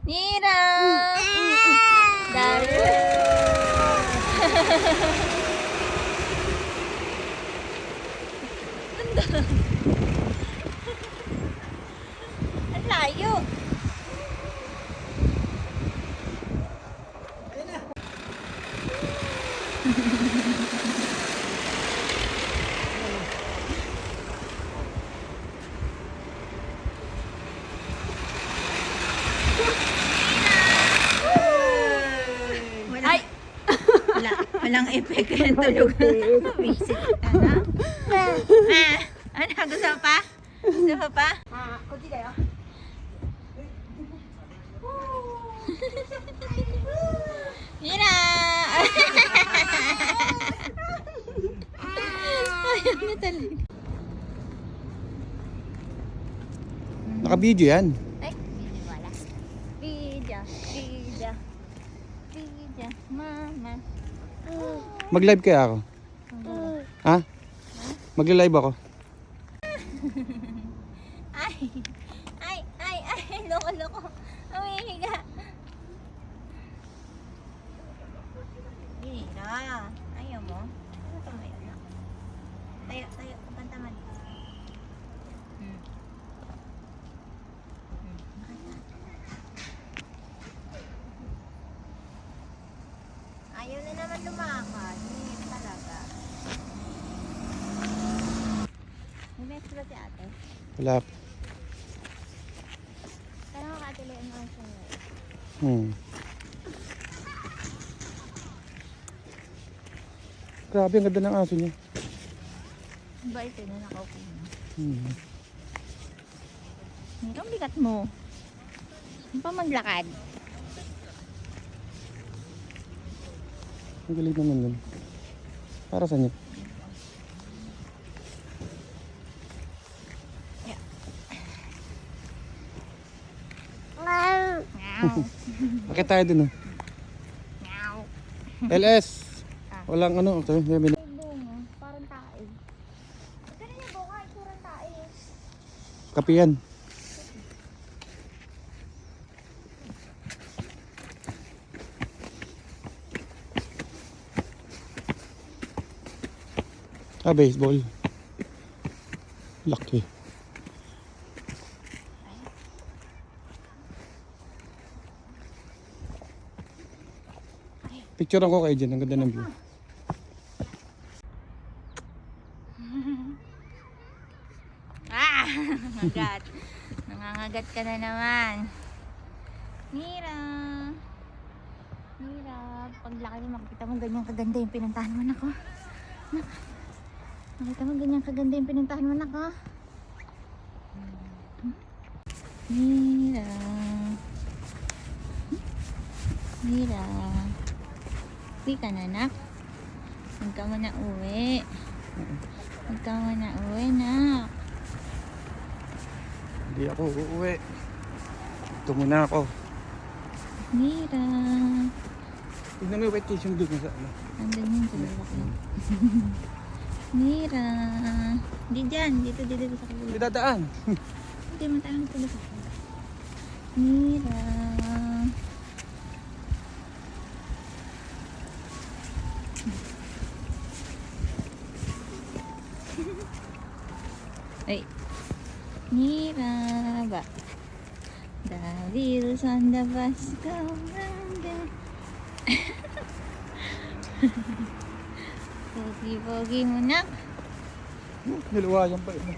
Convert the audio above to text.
Nira! Dahil... Ang layo! Walang effect yung tulog. Visit ka na. Ano? Gusto mo pa? Gusto mo pa? Kunti kayo. Mira! Ayaw na talaga. Naka-video yan. Ay, video wala. Video. Mama. Mag-live kaya ako? Ha? Mag-live ako? Ay, loko. Umihiga. Mira, ayaw mo? Ano ka may anak? Tayo, pantaman. Ayaw na naman lumakad. Hindi talaga. May message ba si ate? Wala. Parang makatilayan mo siya. Grabe, ang ganda ng aso niya. Ba ito na nakaupo na? Ang bigat mo. Ano pa maglakad? Ang galing naman yun. Para saan yun? Bakit tayo dun? LS! Walang ano. Parang tae. Ganun yung buka, parang tae. Kape yan. Baseball. Laki. Picturean ko kayo dyan. Ang ganda ng view. Nangangagat. Nangangagat ka na naman. Mira. Paglaki mo, makikita mo ganyan kaganda yung pinuntahan mo na ko. Nakita mo ganyan kaganda yung pinuntahan mo na ko. Mira. Uwi ka na, nak. Huwag ka mo na uwi. Nak. Hindi ako uuwi. Ito muna ako. Mira. Tignan mo yung vacation doon sa ano. Andun yun sa lalaki. Mira. Hindi dyan. Dito sa kabila. Hindi dadaan. Hindi mo tayo sa kabila. Mira. Ay. Mira ba? The wheels on the bus go round and Pogi mo na. Niluwayan pa yun.